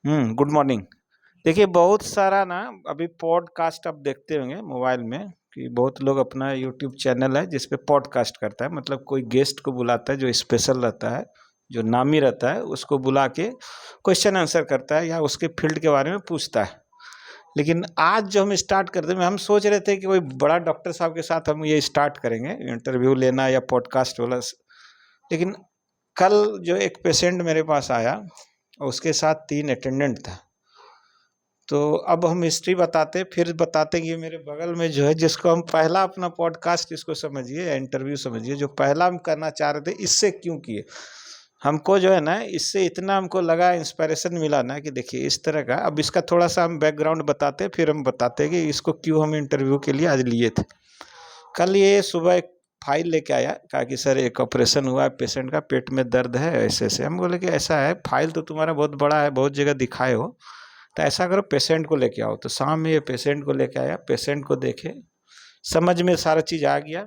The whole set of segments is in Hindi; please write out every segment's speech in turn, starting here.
Good morning. देखिए बहुत सारा ना अभी पॉडकास्ट आप देखते होंगे मोबाइल में कि बहुत लोग अपना यूट्यूब चैनल है जिस पे पॉडकास्ट करता है, मतलब कोई गेस्ट को बुलाता है जो स्पेशल रहता है, जो नामी रहता है, उसको बुला के क्वेश्चन आंसर करता है या उसके फील्ड के बारे में पूछता है। लेकिन आज जो हम स्टार्ट करते हैं, हम सोच रहे थे कि कोई बड़ा डॉक्टर साहब के साथ हम ये स्टार्ट करेंगे इंटरव्यू लेना या पॉडकास्ट वाला। लेकिन कल जो एक पेशेंट मेरे पास आया और उसके साथ 3 अटेंडेंट था। तो अब हम हिस्ट्री बताते फिर बताते कि ये मेरे बगल में जो है, जिसको हम पहला अपना पॉडकास्ट इसको समझिए या इंटरव्यू समझिए, जो पहला हम करना चाह रहे थे, इससे क्यों किए हमको जो है ना, इससे इतना हमको लगा, इंस्पिरेशन मिला ना कि देखिए इस तरह का। अब इसका थोड़ा सा हम बैकग्राउंड बताते फिर हम बताते कि इसको क्यों हम इंटरव्यू के लिए आज लिए थे। कल ये सुबह एक फाइल लेके आया, कहा कि सर एक ऑपरेशन हुआ है, पेशेंट का पेट में दर्द है, ऐसे ऐसे। हम बोले कि ऐसा है, फाइल तो तुम्हारा बहुत बड़ा है, बहुत जगह दिखाए हो, तो ऐसा करो पेशेंट को लेके आओ। तो शाम में ये पेशेंट को लेके आया, पेशेंट को देखे, समझ में सारा चीज़ आ गया।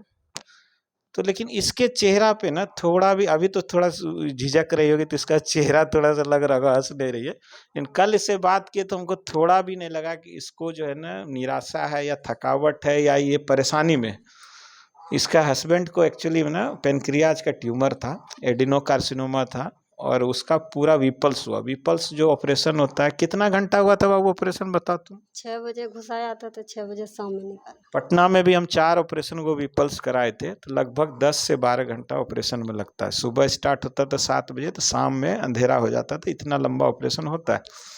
तो लेकिन इसके चेहरा पे ना थोड़ा भी, अभी तो थोड़ा झिझक रही होगी, तो इसका चेहरा थोड़ा सा लग रहा होगा, हंस नहीं रही है, लेकिन कल इससे बात किए तो हमको थोड़ा भी नहीं लगा कि इसको जो है ना निराशा है या थकावट है या ये परेशानी में। इसका हस्बैंड को एक्चुअली में ना पेनक्रियाज का ट्यूमर था, एडिनोकार्सिनोमा था, और उसका पूरा विपल्स हुआ। विपल्स जो ऑपरेशन होता है, कितना घंटा हुआ था बाबू ऑपरेशन, बता तुम। 6 बजे घुसाया था तो 6 बजे शाम में निकाला। पटना में भी हम 4 ऑपरेशन को विपल्स कराए थे, तो लगभग 10 से 12 घंटा ऑपरेशन में लगता है। सुबह स्टार्ट होता था 7 बजे, तो शाम में अंधेरा हो जाता था, इतना लंबा ऑपरेशन होता है।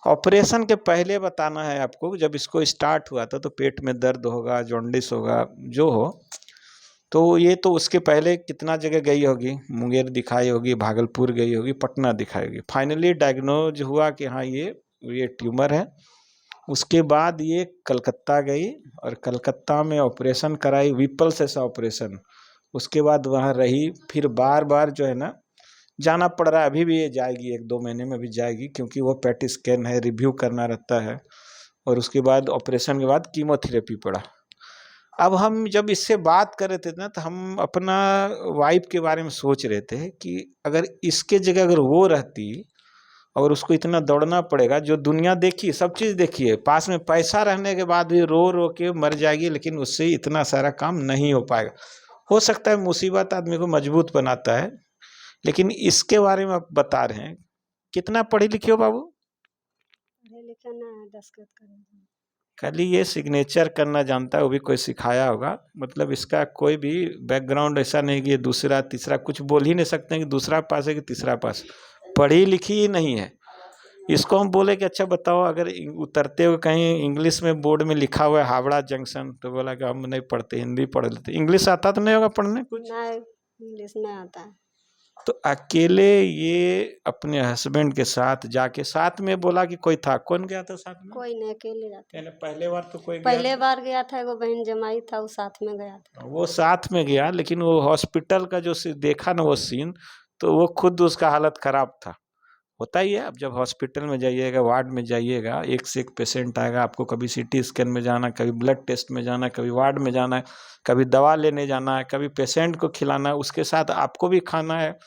ऑपरेशन के पहले बताना है आपको, जब इसको स्टार्ट हुआ था तो पेट में दर्द होगा, जॉन्डिस होगा, जो हो, तो ये तो उसके पहले कितना जगह गई होगी, मुंगेर दिखाई होगी, भागलपुर गई होगी, पटना दिखाई होगी। फाइनली डायग्नोज हुआ कि हाँ ये ट्यूमर है। उसके बाद ये कलकत्ता गई और कलकत्ता में ऑपरेशन कराई, विपल्स ऐसा ऑपरेशन। उसके बाद वहाँ रही, फिर बार बार जो है ना जाना पड़ रहा है। अभी भी ये जाएगी, 1-2 महीने में भी जाएगी, क्योंकि वो पेट स्कैन है, रिव्यू करना रहता है। और उसके बाद ऑपरेशन के बाद कीमोथेरेपी पड़ा। अब हम जब इससे बात कर रहे थे ना, तो हम अपना वाइफ के बारे में सोच रहे थे कि अगर इसके जगह अगर वो रहती और उसको इतना दौड़ना पड़ेगा, जो दुनिया देखी, सब चीज़ देखी है, पास में पैसा रहने के बाद भी रो रो के मर जाएगी, लेकिन उससे इतना सारा काम नहीं हो पाएगा। हो सकता है मुसीबत आदमी को मजबूत बनाता है, लेकिन इसके बारे में आप बता रहे हैं। कितना पढ़ी लिखी हो बाबू? पढ़े लिखे नहीं है, दस्खत करे। खाली ये सिग्नेचर करना जानता है, वो भी कोई सिखाया होगा। मतलब इसका कोई भी बैकग्राउंड ऐसा नहीं कि ये दूसरा तीसरा, कुछ बोल ही नहीं सकते कि दूसरा पास है कि तीसरा पास। पढ़ी लिखी ही नहीं है। इसको हम बोले कि अच्छा बताओ, अगर उतरते हुए कहीं इंग्लिश में बोर्ड में लिखा हुआ है हावड़ा जंक्शन, तो बोला कि हम नहीं पढ़ते, हिंदी पढ़ लेते। इंग्लिश आता तो नहीं होगा पढ़ने कुछ? नहीं, इंग्लिश नहीं आता है। तो अकेले ये अपने हस्बैंड के साथ जाके, साथ में बोला कि कोई था, कौन गया था साथ में? कोई नहीं, अकेले जाते। यानी पहले बार तो कोई गया पहले था? बार गया था, एगो बहन जमाई था, वो साथ में गया था। वो साथ में गया, लेकिन वो हॉस्पिटल का जो देखा ना वो सीन, तो वो खुद उसका हालत खराब था। होता ही है, अब जब हॉस्पिटल में जाइएगा, वार्ड में जाइएगा, एक से एक पेशेंट आएगा, आपको कभी सीटी स्कैन में जाना, कभी ब्लड टेस्ट में जाना, कभी वार्ड में जाना है, कभी दवा लेने जाना है, कभी पेशेंट को खिलाना है, उसके साथ आपको भी खाना है,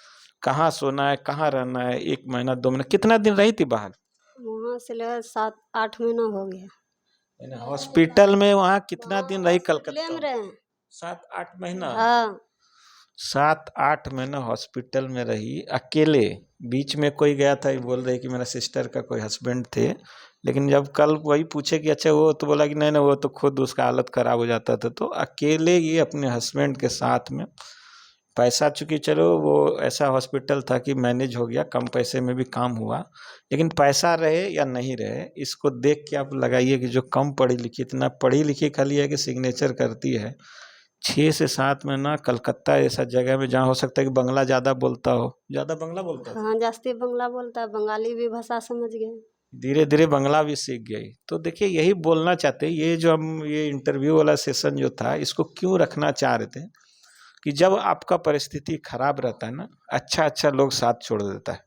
कहाँ सोना है, कहाँ रहना है, 1 महीना 2 महीना। कितना दिन रही थी बाहर? वहाँ से लगा 7-8 महीना हो गया। हॉस्पिटल में वहाँ कितना वहाँ दिन रही हॉस्पिटले कलकत्ता में में? रहे। 7-8 महीना? हाँ। 7-8 महीना हॉस्पिटल में रही अकेले। बीच में कोई गया था, ये बोल रहे कि मेरा सिस्टर का कोई हस्बैंड थे, लेकिन जब कल वही पूछे कि अच्छा वो, तो बोला कि नहीं नहीं, वो तो खुद उसका हालत खराब हो जाता था। तो अकेले ये अपने हस्बैंड के साथ में, पैसा चूंकि चलो वो ऐसा हॉस्पिटल था कि मैनेज हो गया, कम पैसे में भी काम हुआ, लेकिन पैसा रहे या नहीं रहे, इसको देख के आप लगाइए कि जो कम पढ़ी लिखी, इतना पढ़ी लिखी खाली है कि सिग्नेचर करती है, 6 से 7 महीना कलकत्ता जैसा जगह में, जहाँ हो सकता है कि बंगला ज़्यादा बोलता हो, ज़्यादा बंगला बोलता था, हाँ, जास्ती बंगला बोलता है, बंगाली भी भाषा समझ गए। धीरे धीरे बंगला भी सीख गई। तो देखिए यही बोलना चाहते हैं, ये जो हम ये इंटरव्यू वाला सेशन जो था, इसको क्यों रखना चाह रहे थे कि जब आपका परिस्थिति खराब रहता है ना, अच्छा अच्छा लोग साथ छोड़ देता है।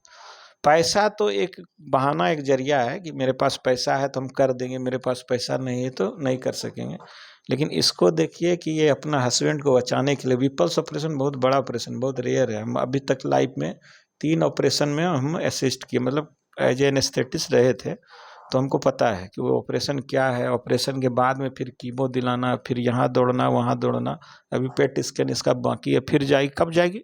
पैसा तो एक बहाना, एक जरिया है कि मेरे पास पैसा है तो हम कर देंगे, मेरे पास पैसा नहीं है तो नहीं कर सकेंगे। लेकिन इसको देखिए कि ये अपना हस्बैंड को बचाने के लिए, विपल्स ऑपरेशन बहुत बड़ा ऑपरेशन, बहुत रेयर है। हम अभी तक लाइफ में 3 ऑपरेशन में हम असिस्ट किए, मतलब एज एनेस्थेटिस्ट रहे थे, तो हमको पता है कि वो ऑपरेशन क्या है। ऑपरेशन के बाद में फिर कीमो दिलाना, फिर यहाँ दौड़ना वहाँ दौड़ना। अभी पेट स्कैन इसका बाकी है, फिर जाएगी। कब जाएगी?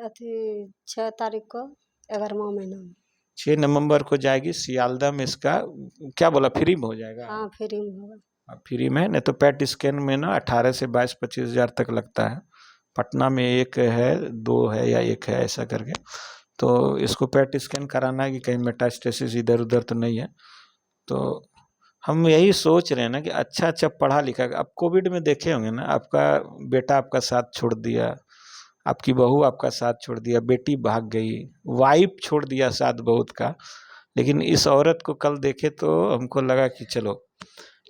अथी 6 तारीख को 11वां महीना में। 6 नवंबर को जाएगी। सियालदह में इसका क्या बोला, फ्री में हो जाएगा? हाँ, फ्री में होगा। फ्री में। नहीं तो पेट स्कैन में ना 18 से 22-25 हज़ार तक लगता है। पटना में एक है, 2 है या 1 है ऐसा करके। तो इसको पेट स्कैन कराना है कि कहीं मेटास्टेसिस इधर उधर तो नहीं है। तो हम यही सोच रहे हैं ना कि अच्छा अच्छा पढ़ा लिखा। अब कोविड में देखे होंगे ना, आपका बेटा आपका साथ छोड़ दिया, आपकी बहू आपका साथ छोड़ दिया, बेटी भाग गई, वाइफ छोड़ दिया साथ बहुत का। लेकिन इस औरत को कल देखे तो हमको लगा कि चलो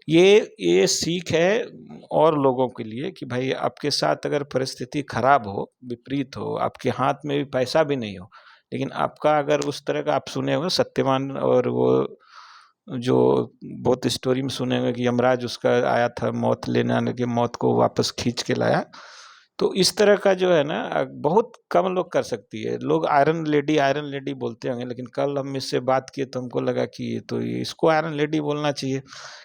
ये सीख है और लोगों के लिए कि भाई आपके साथ अगर परिस्थिति खराब हो, विपरीत हो, आपके हाथ में भी पैसा भी नहीं हो, लेकिन आपका अगर उस तरह का, आप सुने होंगे सत्यवान और वो जो बहुत स्टोरी में सुने होंगे कि यमराज उसका आया था मौत लेने, आने के मौत को वापस खींच के लाया। तो इस तरह का जो है ना बहुत कम लोग कर सकती है। लोग आयरन लेडी बोलते होंगे, लेकिन कल हम इससे बात किए तो हमको लगा कि ये तो इसको आयरन लेडी बोलना चाहिए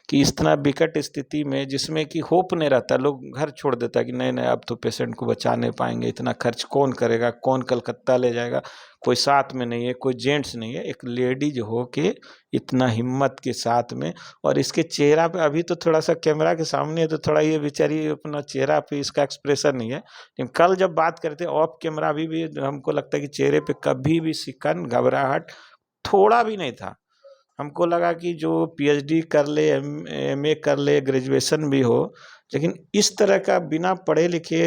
कि इस तरह विकट स्थिति में जिसमें कि होप नहीं रहता, लोग घर छोड़ देता कि नहीं नहीं अब तो पेशेंट को बचा नहीं पाएंगे, इतना खर्च कौन करेगा, कौन कलकत्ता ले जाएगा, कोई साथ में नहीं है, कोई जेंट्स नहीं है। एक लेडीज हो के इतना हिम्मत के साथ में, और इसके चेहरा पे अभी तो थोड़ा सा कैमरा के सामने है तो थोड़ा ये बेचारी अपना चेहरा पे इसका एक्सप्रेशन नहीं है, लेकिन कल जब बात करते ऑफ कैमरा भी हमको लगता है कि चेहरे पे कभी भी सिकन घबराहट थोड़ा भी नहीं था। हमको लगा कि जो पीएचडी कर ले, एमए कर ले, ग्रेजुएशन भी हो, लेकिन इस तरह का बिना पढ़े लिखे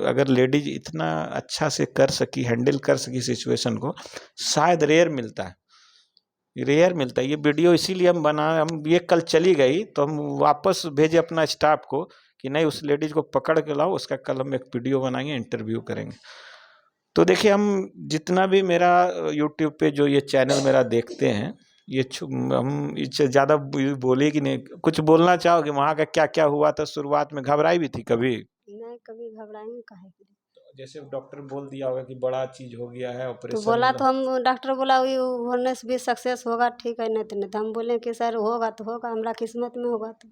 अगर लेडीज इतना अच्छा से कर सकी, हैंडल कर सकी सिचुएशन को, शायद रेयर मिलता है, रेयर मिलता है। ये वीडियो इसीलिए हम बना, हम ये कल चली गई तो हम वापस भेजे अपना स्टाफ को कि नहीं उस लेडीज को पकड़ के लाओ, उसका कल हम एक वीडियो बनाएंगे, इंटरव्यू करेंगे। तो देखिए हम जितना भी मेरा यूट्यूब पे जो ये चैनल मेरा देखते हैं, ये हम इससे ज़्यादा बोले कि नहीं, कुछ बोलना चाहोगे? वहाँ का क्या क्या हुआ था? शुरुआत में घबराई भी थी कभी? नहीं, कभी घबराएंगे काहे के लिए। जैसे डॉक्टर बोल दिया होगा कि बड़ा चीज हो गया है, तो ऑपरेशन बोला मतलब। तो हम डॉक्टर बोला ये होने से भी सक्सेस होगा, ठीक है, नहीं तो हम बोले कि सर होगा तो होगा, हमारा किस्मत में होगा तो।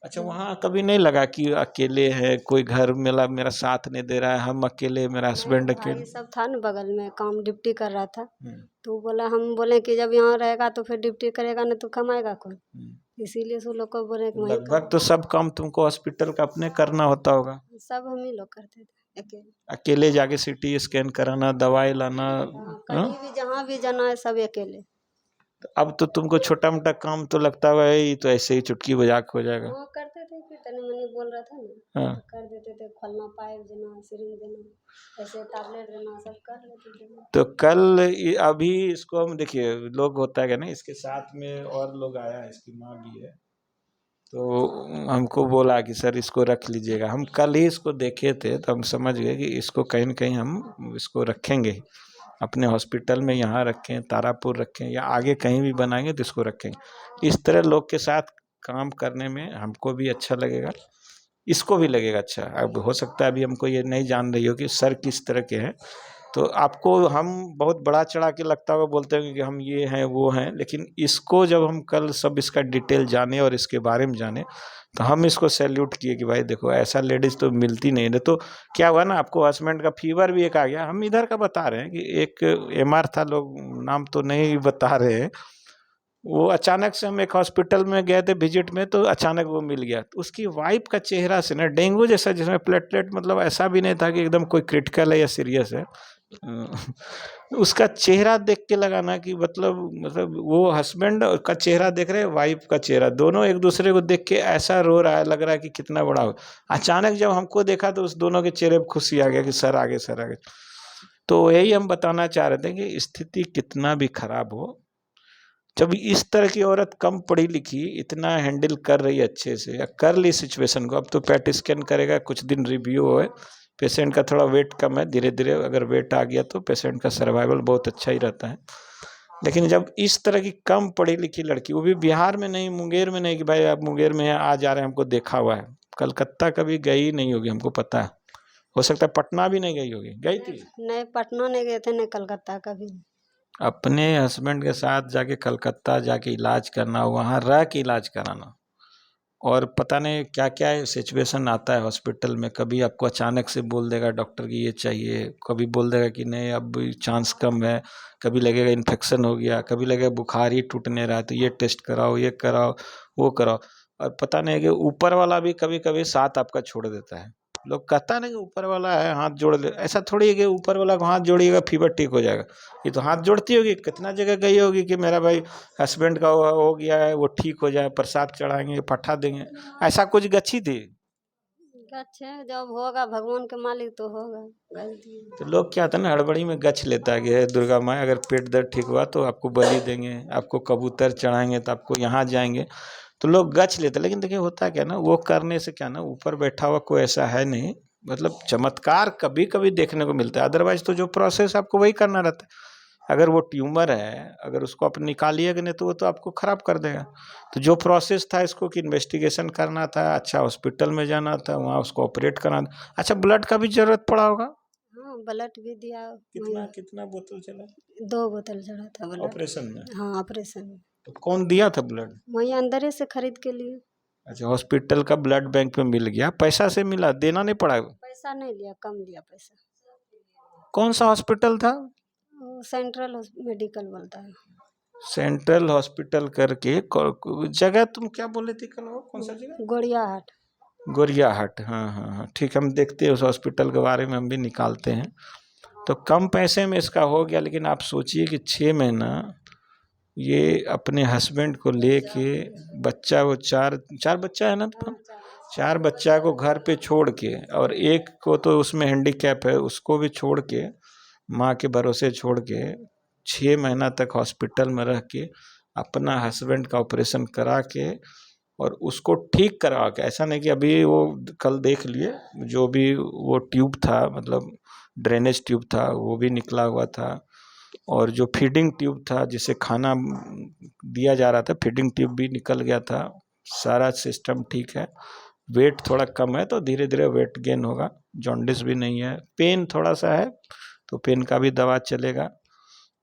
अच्छा, वहाँ कभी नहीं लगा कि अकेले है, कोई घर मेरा मेरा साथ नहीं दे रहा है, हम अकेले, मेरा नहीं, हस्बैंड भाई अकेले? सब था ना बगल में, काम ड्यूटी कर रहा था। हम्म, तो बोला, हम बोले कि जब यहाँ रहेगा तो फिर ड्यूटी करेगा नहीं तो कमाएगा कौन, इसीलिए सब लोग को बोले कि वहीं लगभग तो सब काम तुमको हॉस्पिटल का अपने करना होता होगा। सब हम ही लोग करते थे अकेले। अकेले जाके सीटी स्कैन कराना, दवाई लाना। हाँ, हाँ? कहीं भी जहाँ भी जाना है सब अकेले। अब तो तुमको छोटा मोटा काम तो लगता है ये तो ऐसे ही चुटकी बजा के हो जाएगा। हाँ, करते थे, फिर तनी मनी बोल रहा था ना हाँ। तो कर देते थे, खोलना, पाइप देना, सिरिंज देना, ऐसे टैबलेट देना, सब कर लेते थे। तो कल अभी इसको हम देखिए, लोग होता है क्या ना, इसके साथ में और लोग आया है, इसकी माँ भी है, तो हमको बोला कि सर इसको रख लीजिएगा। हम कल ही इसको देखे थे तो हम समझ गए कि इसको कहीं न कहीं हम इसको रखेंगे अपने हॉस्पिटल में, यहाँ रखें, तारापुर रखें, या आगे कहीं भी बनाएंगे तो इसको रखेंगे। इस तरह लोग के साथ काम करने में हमको भी अच्छा लगेगा, इसको भी लगेगा अच्छा। अब हो सकता है अभी हमको ये नहीं जान रही हो कि सर किस तरह के हैं, तो आपको हम बहुत बड़ा चढ़ा के लगता होगा, बोलते हैं कि हम ये हैं वो हैं, लेकिन इसको जब हम कल सब इसका डिटेल जाने और इसके बारे में जाने तो हम इसको सैल्यूट किए कि भाई देखो ऐसा लेडीज तो मिलती नहीं। नहीं तो क्या हुआ ना, आपको हस्बैंड का फीवर भी एक आ गया। हम इधर का बता रहे हैं कि एक एमआर था, लोग नाम तो नहीं बता रहे हैं, वो अचानक से हम एक हॉस्पिटल में गए थे विजिट में, तो अचानक वो मिल गया। तो उसकी वाइफ का चेहरा से ना डेंगू जैसा, जिसमें प्लेटलेट मतलब ऐसा भी नहीं था कि एकदम कोई क्रिटिकल है या सीरियस है। उसका चेहरा देख के लगा ना कि मतलब वो हस्बैंड का चेहरा देख रहे, वाइफ का चेहरा, दोनों एक दूसरे को देख के ऐसा रो रहा है, लग रहा है कि कितना बड़ा हो। अचानक जब हमको देखा तो उस दोनों के चेहरे पे खुशी आ गया कि सर आगे, सर आगे। तो यही हम बताना चाह रहे थे कि स्थिति कितना भी खराब हो, जब इस तरह की औरत कम पढ़ी लिखी इतना हैंडल कर रही है अच्छे से, या कर ली सिचुएशन को। अब तो पेट स्कैन करेगा, कुछ दिन रिव्यू है, पेशेंट का थोड़ा वेट कम है, धीरे धीरे अगर वेट आ गया तो पेशेंट का सर्वाइवल बहुत अच्छा ही रहता है। लेकिन जब इस तरह की कम पढ़ी लिखी लड़की, वो भी बिहार में नहीं, मुंगेर में नहीं कि भाई आप मुंगेर में है आ जा रहे हैं, हमको देखा हुआ है, कलकत्ता कभी गई नहीं होगी हमको पता है, हो सकता है पटना भी नहीं गई होगी, गई थी? नहीं, पटना नहीं गए थे, नहीं कलकत्ता कभी। अपने हस्बैंड के साथ जाके कलकत्ता जाके इलाज करना, वहाँ रह के इलाज कराना, और पता नहीं क्या क्या सिचुएशन आता है हॉस्पिटल में। कभी आपको अचानक से बोल देगा डॉक्टर कि ये चाहिए, कभी बोल देगा कि नहीं अब चांस कम है, कभी लगेगा इन्फेक्शन हो गया, कभी लगेगा बुखार ही टूटने रहा है तो ये टेस्ट कराओ, ये कराओ, वो कराओ। और पता नहीं कि ऊपर वाला भी कभी कभी साथ आपका छोड़ देता है। लोग कहता नहीं कि ऊपर वाला है हाथ जोड़ ले, ऐसा थोड़ी है कि ऊपर वाला को हाथ जोड़िएगा फीवर ठीक हो जाएगा। ये तो हाथ जोड़ती होगी, कितना जगह गई होगी कि मेरा भाई हस्बैंड का हो गया है, वो ठीक हो जाए, प्रसाद चढ़ाएंगे, पठा देंगे, ऐसा कुछ गच्छी थी। अच्छा जब होगा भगवान के मालिक तो होगा। गलती तो लोग क्या था ना, हड़बड़ी में गच्छ लेता है कि हे दुर्गा माँ अगर पेट दर्द ठीक हुआ तो आपको बलि देंगे, आपको कबूतर चढ़ाएंगे, तो आपको यहाँ जाएंगे, तो लोग गच्छ लेते। लेकिन देखिए होता क्या ना, वो करने से क्या ना, ऊपर बैठा हुआ कोई ऐसा है नहीं, मतलब चमत्कार कभी कभी देखने को मिलता है, अदरवाइज तो जो प्रोसेस आपको वही करना रहता है। अगर वो ट्यूमर है, अगर उसको आप निकालिएगा नहीं तो वो तो आपको खराब कर देगा। तो जो प्रोसेस था इसको कि इन्वेस्टिगेशन करना था, अच्छा हॉस्पिटल में जाना था, वहाँ उसको ऑपरेट कराना था। अच्छा ब्लड का भी जरूरत पड़ा होगा? हाँ ब्लड भी दिया कितना वहीं। कितना बोतल चला 2 बोतल चढ़ा था ब्लड। ऑपरेशन में? हाँ ऑपरेशन में तो कौन दिया था ब्लड? वहीं अंदर ही से खरीद के लिए। अच्छा हॉस्पिटल का ब्लड बैंक में मिल गया, पैसा से मिला, देना नहीं पड़ा? पैसा नहीं लिया, कम लिया पैसा। कौन सा हॉस्पिटल था? वो सेंट्रल मेडिकल बोलता है। सेंट्रल हॉस्पिटल करके जगह तुम क्या बोले थे कल, वो कौन सा जगह? गोड़िया हाट। गोरियाहाट, हाँ हाँ हाँ ठीक, हम देखते हैं उस हॉस्पिटल के बारे में, हम भी निकालते हैं। तो कम पैसे में इसका हो गया, लेकिन आप सोचिए कि 6 महीना ये अपने हस्बैंड को लेके, बच्चा वो चार चार बच्चा है ना, तो 4 बच्चा को घर पे छोड़ के, और एक को तो उसमें हैंडीकैप है उसको भी छोड़ के, माँ के भरोसे छोड़ के 6 महीना तक हॉस्पिटल में रह के अपना हस्बैंड का ऑपरेशन करा के और उसको ठीक करवा के, ऐसा नहीं कि अभी वो कल देख लिए जो भी वो ट्यूब था, मतलब ड्रेनेज ट्यूब था वो भी निकला हुआ था, और जो फीडिंग ट्यूब था जिसे खाना दिया जा रहा था, फीडिंग ट्यूब भी निकल गया था। सारा सिस्टम ठीक है, वेट थोड़ा कम है तो धीरे धीरे वेट गेन होगा, जॉन्डिस भी नहीं है, पेन थोड़ा सा है तो पेन का भी दवा चलेगा,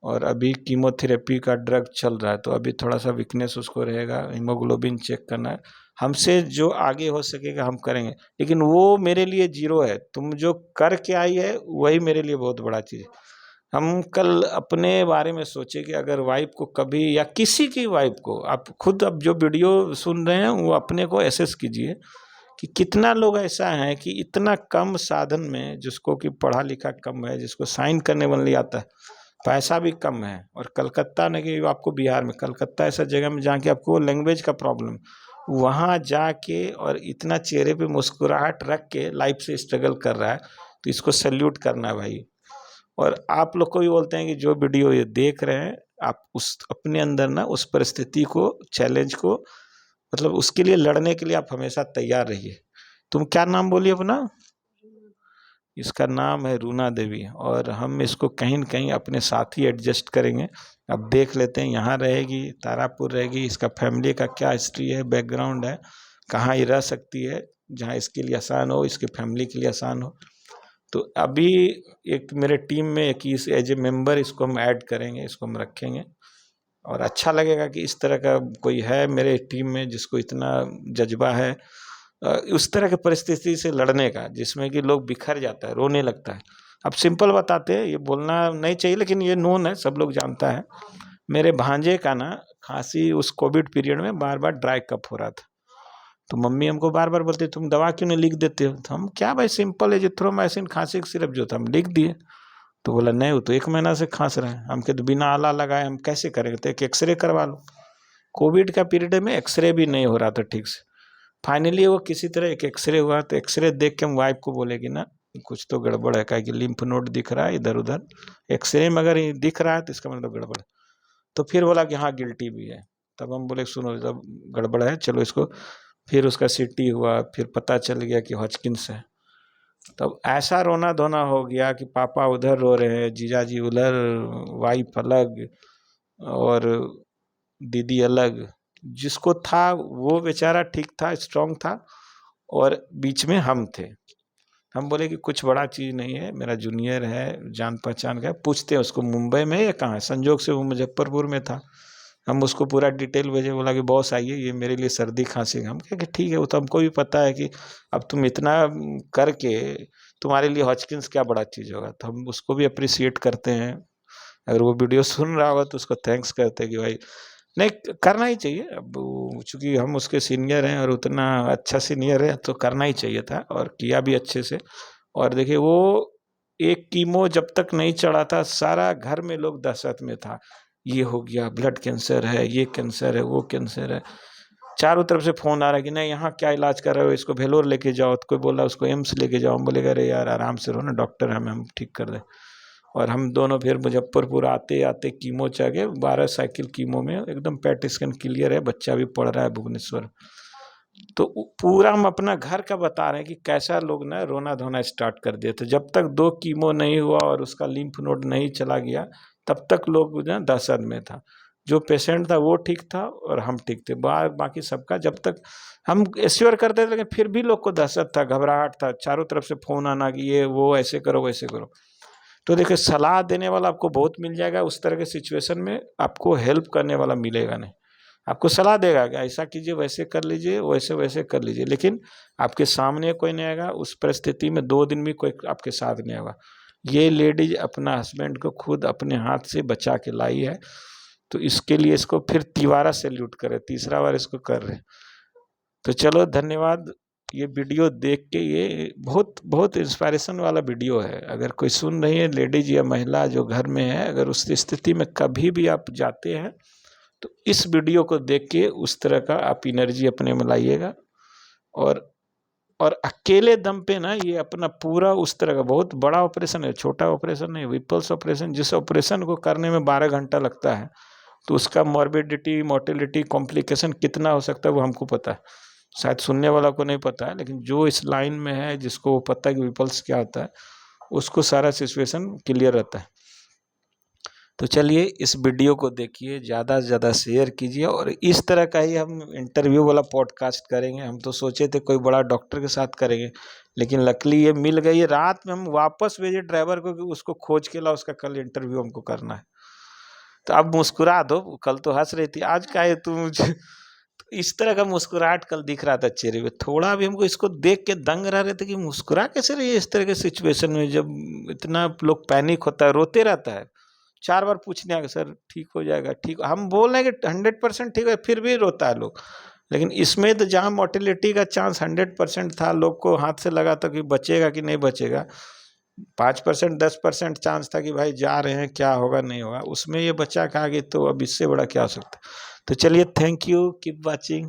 और अभी कीमोथेरेपी का ड्रग चल रहा है तो अभी थोड़ा सा वीकनेस उसको रहेगा, हीमोग्लोबिन चेक करना है। हमसे जो आगे हो सकेगा हम करेंगे, लेकिन वो मेरे लिए जीरो है, तुम जो करके आई है वही मेरे लिए बहुत बड़ा चीज़ है। हम कल अपने बारे में सोचे कि अगर वाइफ को कभी, या किसी की वाइफ को, आप खुद अब जो वीडियो सुन रहे हैं वो अपने को एसेस कीजिए कि कितना लोग ऐसा है कि इतना कम साधन में, जिसको कि पढ़ा लिखा कम है, जिसको साइन करने वाली आता है, पैसा भी कम है, और कलकत्ता नहीं कि आपको बिहार में, कलकत्ता ऐसा जगह में जहाँ की आपको लैंग्वेज का प्रॉब्लम, वहाँ जाके और इतना चेहरे पे मुस्कुराहट रख के लाइफ से स्ट्रगल कर रहा है, तो इसको सल्यूट करना है भाई। और आप लोग को भी बोलते हैं कि जो वीडियो ये देख रहे हैं, आप उस अपने अंदर ना उस परिस्थिति को, चैलेंज को, मतलब उसके लिए लड़ने के लिए आप हमेशा तैयार रहिए। तुम क्या नाम बोली अपना? इसका नाम है रूना देवी, और हम इसको कहीं न कहीं अपने साथ ही एडजस्ट करेंगे। अब देख लेते हैं, यहाँ रहेगी, तारापुर रहेगी, इसका फैमिली का क्या हिस्ट्री है, बैकग्राउंड है, कहाँ ये रह सकती है, जहाँ इसके लिए आसान हो, इसके फैमिली के लिए आसान हो। तो अभी एक मेरे टीम में एक इस एज ए मेंबर इसको हम ऐड करेंगे, इसको हम रखेंगे, और अच्छा लगेगा कि इस तरह का कोई है मेरे टीम में जिसको इतना जज्बा है उस तरह की परिस्थिति से लड़ने का, जिसमें कि लोग बिखर जाता है, रोने लगता है। अब सिंपल बताते हैं, ये बोलना नहीं चाहिए लेकिन ये नोन है, सब लोग जानता है। मेरे भांजे का ना खांसी उस कोविड पीरियड में बार बार ड्राई कफ हो रहा था, तो मम्मी हमको बार बार बोलती तुम दवा क्यों नहीं लिख देते हो, तो हम क्या भाई सिंपल एजिथ्रोमाइसिन खांसी का सिरप जो था हम लिख दिए। तो बोला नहीं, वो तो 1 महीना से खांस रहे हैं, हम कहे तो बिना आला लगाए हम कैसे करेंगे, तो एक एक्सरे करवा लो। कोविड का पीरियड में एक्सरे भी नहीं हो रहा था ठीक से, फाइनली वो किसी तरह एक एक्सरे हुआ, तो एक्सरे देख के हम वाइफ को बोले कि ना कुछ तो गड़बड़ है, कि लिम्फ नोड दिख रहा है इधर उधर, एक्सरे में अगर ये दिख रहा है तो इसका मतलब गड़बड़ है। तो फिर बोला कि हाँ गिल्टी भी है। तब हम बोले सुनो जब गड़बड़ है चलो इसको, फिर उसका सीटी हुआ, फिर पता चल गया कि हॉजकिंस है। तब ऐसा रोना धोना हो गया कि पापा उधर रो रहे हैं, जीजाजी उधर, वाइफ अलग और दीदी अलग, जिसको था वो बेचारा ठीक था, स्ट्रांग था, और बीच में हम थे। हम बोले कि कुछ बड़ा चीज़ नहीं है, मेरा जूनियर है, जान पहचान का है, पूछते हैं उसको मुंबई में या कहाँ है। संजोग से वो मुजफ्फरपुर में था। हम उसको पूरा डिटेल भेजे, बोला कि बॉस आइए, ये मेरे लिए सर्दी खांसी का। हम कहे कि ठीक है, वो तो हमको भी पता है कि अब तुम इतना करके तुम्हारे लिए हॉजकिंस क्या बड़ा चीज़ होगा। तो हम उसको भी अप्रिसिएट करते हैं। अगर वो वीडियो सुन रहा होगा तो उसको थैंक्स करते हैं कि भाई नहीं, करना ही चाहिए। अब चूंकि हम उसके सीनियर हैं और उतना अच्छा सीनियर है तो करना ही चाहिए था, और किया भी अच्छे से। और देखिए वो एक कीमो जब तक नहीं चढ़ा था, सारा घर में लोग दहशत में था, ये हो गया, ब्लड कैंसर है, ये कैंसर है, वो कैंसर है। चारों तरफ से फोन आ रहा है कि नहीं यहाँ क्या इलाज कर रहे हो, इसको भेलोर लेके जाओ। तो कोई बोल रहा है उसको एम्स लेके जाओ। हम बोले अरे यार आराम से रहो ना, डॉक्टर हमें हम ठीक कर दें। और हम दोनों फिर मुजफ्फरपुर आते आते कीमो चाहे 12 साइकिल कीमो में एकदम पैट स्कैन क्लियर है, बच्चा भी पढ़ रहा है भुवनेश्वर। तो पूरा हम अपना घर का बता रहे हैं कि कैसा लोग ना रोना धोना स्टार्ट कर दिए थे। जब तक 2 कीमो नहीं हुआ और उसका लिम्फ नोड नहीं चला गया, तब तक लोग ना दहशत में था। जो पेशेंट था वो ठीक था और हम ठीक थे। बाकी सबका जब तक हम एश्योर करते थे, लेकिन फिर भी लोग को दहशत था, घबराहट था, चारों तरफ से फोन आना कि ये वो ऐसे करो वैसे करो। तो देखिए सलाह देने वाला आपको बहुत मिल जाएगा, उस तरह के सिचुएशन में आपको हेल्प करने वाला मिलेगा नहीं। आपको सलाह देगा कि ऐसा कीजिए, वैसे कर लीजिए, वैसे वैसे कर लीजिए, लेकिन आपके सामने कोई नहीं आएगा। उस परिस्थिति में 2 दिन भी कोई आपके साथ नहीं होगा। ये लेडीज अपना हस्बैंड को खुद अपने हाथ से बचा के लाई है, तो इसके लिए इसको फिर तिवारा सैल्यूट करे, तीसरा बार इसको कर रहे। तो चलो धन्यवाद। ये वीडियो देख के, ये बहुत बहुत इंस्पायरेशन वाला वीडियो है। अगर कोई सुन रही है लेडीज या महिला जो घर में है, अगर उस स्थिति में कभी भी आप जाते हैं तो इस वीडियो को देख के उस तरह का आप एनर्जी अपने में लाइएगा। और और अकेले दम पे ना ये अपना पूरा उस तरह का बहुत बड़ा ऑपरेशन है, छोटा ऑपरेशन नहीं, विपल्स ऑपरेशन। जिस ऑपरेशन को करने में 12 घंटा लगता है, तो उसका मॉर्बिडिटी, मोर्टेलिटी, कॉम्प्लिकेशन कितना हो सकता है वो हमको पता है। शायद सुनने वाला को नहीं पता है, लेकिन जो इस लाइन में है, जिसको पता है कि विपल्स क्या होता है, उसको सारा सिचुएशन क्लियर रहता है। तो चलिए इस वीडियो को देखिए, ज़्यादा से ज़्यादा शेयर कीजिए, और इस तरह का ही हम इंटरव्यू वाला पॉडकास्ट करेंगे। हम तो सोचे थे कोई बड़ा डॉक्टर के साथ करेंगे, लेकिन लकीली ये मिल गई। रात में हम वापस भेजे ड्राइवर को कि उसको खोज के ला, उसका कल इंटरव्यू हमको करना है। तो अब मुस्कुरा दो, कल तो हंस रही थी, आज का है तू मुझे। तो इस तरह का मुस्कुराहट कल दिख रहा था चेहरे पे। थोड़ा भी हमको इसको देख के दंग रह रहे थे कि मुस्कुरा कैसे रही है इस तरह के सिचुएशन में, जब इतना लोग पैनिक होता है, रोते रहता है। 4 बार पूछने आ गए सर ठीक हो जाएगा, ठीक। हम बोल रहे हैं कि 100% ठीक है, फिर भी रोता है लोग। लेकिन इसमें तो जहाँ मोर्टेलिटी का चांस 100% था, लोग को हाथ से लगा था कि बचेगा कि नहीं बचेगा, 5% 10% चांस था कि भाई जा रहे हैं क्या होगा नहीं होगा, उसमें ये बच्चा खा गई, तो अब इससे बड़ा क्या हो सकता है। तो चलिए, थैंक यू, कीप वॉचिंग।